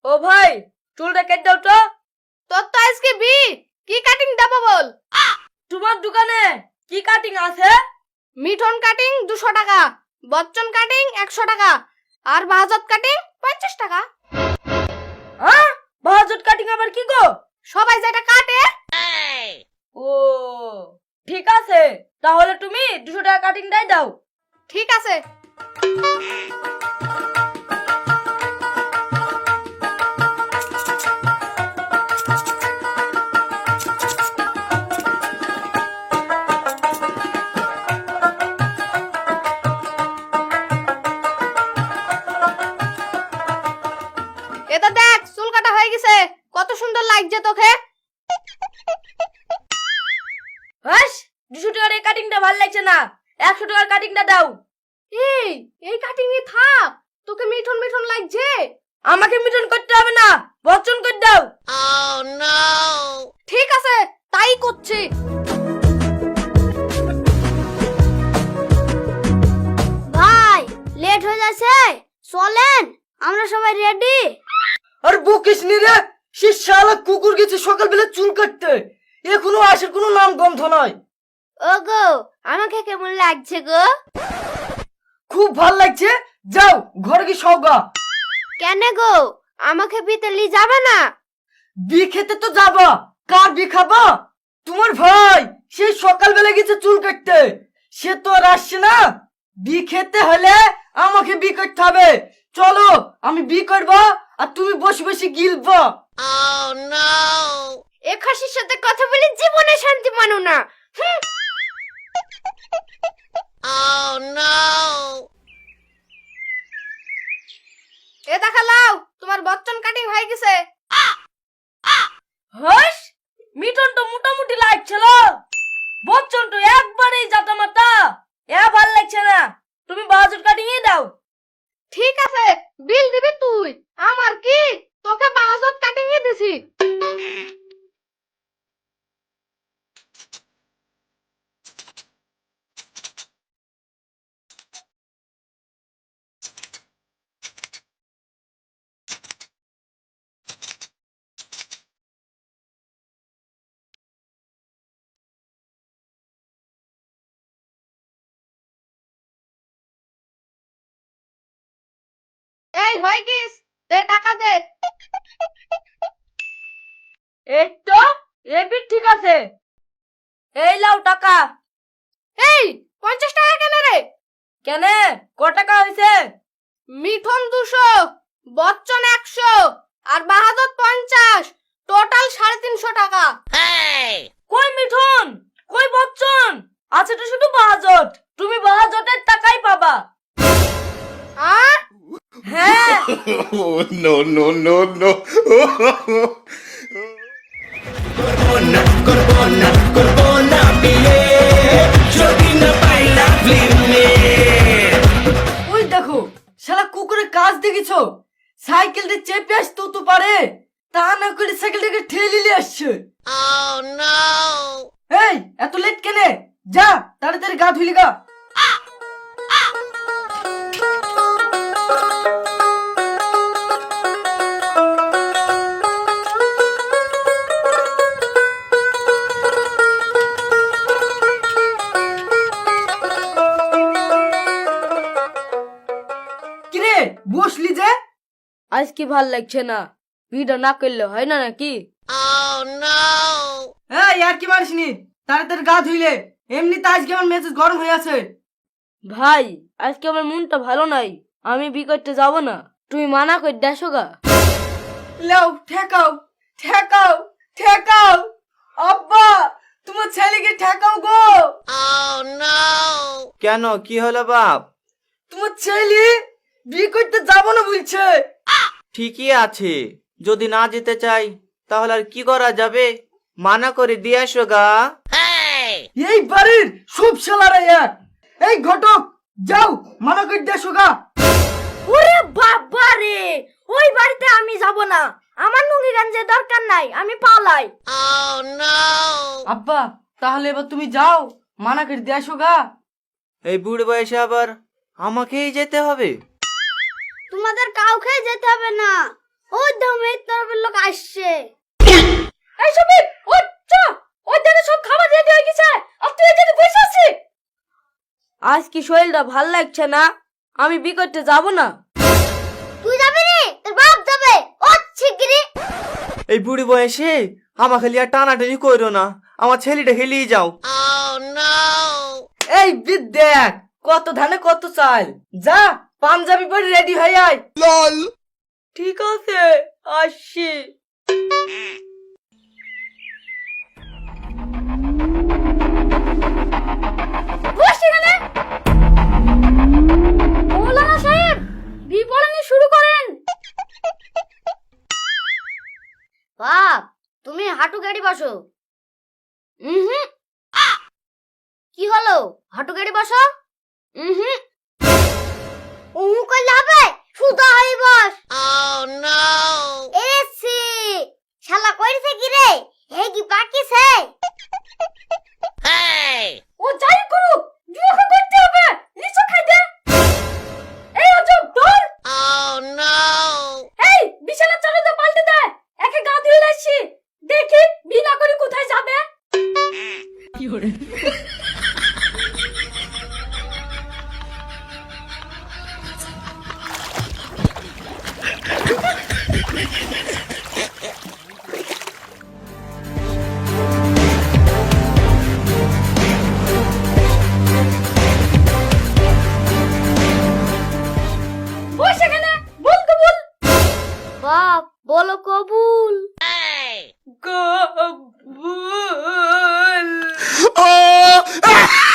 ও ভাই, চুলটা কেটে দাও তো। তোর তো আজকে কি কাটিং দেবো বল? তোমার দোকানে কি কাটিং আছে? মিঠন কাটিং 200 টাকা, বচ্চন কাটিং 100 টাকা, আর বাহাজত কাটিং 50 টাকা। হ্যাঁ, বাহাজত কাটিং আবার কি গো? সবাই যেটা কাটে। ও ঠিক আছে, তাহলে তুমি 200 টাকা কাটিংটাই দাও। ঠিক আছে। এটা দেখ, চুল কাটা হয়ে গেছে, কত সুন্দর লাগছে তোকে। হাস, 200 টাকার এই কাটিংটা ভালো লাগছে না, 100 টাকার কাটিংটা দাও। এই কাটিং এ থাক, তোকে মিঠন মিঠন লাগছে। আমাকে মিটন করতে হবে না, বচ্চন করে দাও। ঠিক আছে, তাই করছি। ভাই, লেট হয়ে যাচ্ছে, চলেন, আমরা সবাই রেডি। আর বকিস নি রে, সে শালা কুকুর গেছে সকালবেলা চুল কাটতে, এখনো আসার কোনো নাম গন্ধ নাই। ওগো, আমাকে কেমন লাগছে গো? খুব ভাল লাগছে, যাও ঘরে গিয়ে সওগা। কেন গো, আমাকে বিতে লি যাবে না? বি খেতে তো যাবা, কার বি খাবা? তোমার ভাই সেই সকালবেলা গেছে চুল কাটতে, সে তো আর আসছে না। বি খেতে হলে আমাকে বি করতে হবে। চলো, আমি বি করবো আর তুমি বসে বসে গিলবা। এ খাসির সাথে কথা বলে জীবনে শান্তি মানো না। এ দেখালাও, তোমার বচ্চন কাটিং হয়ে গেছে। হাস, মিঠন তো মোটামুটি লাগছিল, বচ্চন তো একবারেই জাতা মাতা, এ ভাল লাগছে না। তুমি বাহাজুর কাটিংই দাও। ঠিক আছে, বিল দিবি তুই, আমার কি, তোকে বাহাজত কাটিং এ দিছি। এই হয়ে গিস, দে টাকা দে। এই তো, এবি ঠিক আছে, এই লাও টাকা। এই 50 টাকা কেন রে? কেন, ক টাকা হয়েছে? মিঠন 200, বচ্চন 100, আর বাহাদুর 50, টোটাল 350 টাকা। কই মিঠুন, কই বচ্চন, আছে তো শুধু বাহাজত। তুমি বাহাজতের টাকাই পাবা। আর হ্যাঁ। Oh, no, no, no, no. ওই দেখো, শালা কুকুরের কাজ দেখেছো, সাইকেলটা চেপে আসতো তো পারে, তা না করে সাইকেলটাকে ঠেলে নিয়ে আসছে। এই এত লেট কেনে, যা তাড়াতাড়ি গা ধুইলি গা। কিরে বসলি যে? আজ কি ভাল লাগছে না, ভিডিও না করলে হয় না নাকি? এই আর কি মারিসনি, তাড়াতাড়ি গা ধুইলে, এমনিতে আজকে আমার মেজাজ গরম হয়ে আছে। ভাই, আজকে আমার মনটা ভালো নাই, আমি বি করতে যাব না, তুমি মানা করে দেশো গা। লেও ঠেকাও, ঠেকাও, ঠেকাও, আব্বা তোমার ছেলেকে ঠেকাও গো। কেন, কি হলো বাপ? তোমার ছেলে বি করতে যাব না বলছে। ঠিকই আছে, যদি না যেতে চাই তাহলে আর কি করা যাবে, মানা করে দিয়ে আসো গা। এই বাড়ির সব শালারা এক। এই ঘটক, যাও মানা করে দেশো গা। ওরে বাবা রে, ওই বাড়িতে আমি যাব না, আমার নুঙ্গি গাঞ্জের দরকার নাই, আমি পালাই। আব্বা তাহলে এবার তুমি যাও, মানা করে দেশো গা। এই বুড়ো বয়সে আবার আমাকেই যেতে হবে? তোমাদের কাউকে যেতে হবে না, ওই দমে আজ কি শরীরটা ভাল লাগছে না, আমি বি করতে যাব না। তুই যাবি রে, তোর বাপ যাবে। ও শিগগিরি। এই বুড়ি বয়সে আমার খালি আর টানাটানি করো না, আমার ছেলেটা খেলিয়ে যাও। এই বিদ দেখ, কত ধানে কত চাল। যা পাঞ্জাবি পরে রেডি হয়ে আয়। ঠিক আছে, আসছি। বস এখানে। মৌলানা সাহেব, বিপরণী শুরু করেন। বাপ, তুমি হাঁটু গাড়ি বসো। কি হলো, হাঁটু গাড়ি বসো। কইলে হবে, সুদা হই বস। এসি শালা কইছে কি রে, হে কি পাকিছে। ও যাই করুক, বিয়ে করতে হবে, নিচে খাইতে। এই অজব ধর। এই বিছানা চাদরটা পাল্টে দে, একে গা ধুয়ে আসছি। দেখি বিনা করে কোথায় যাবে। বস এখানে, বল কবুল। বাপ বলো কবুল। কবুল। Oh!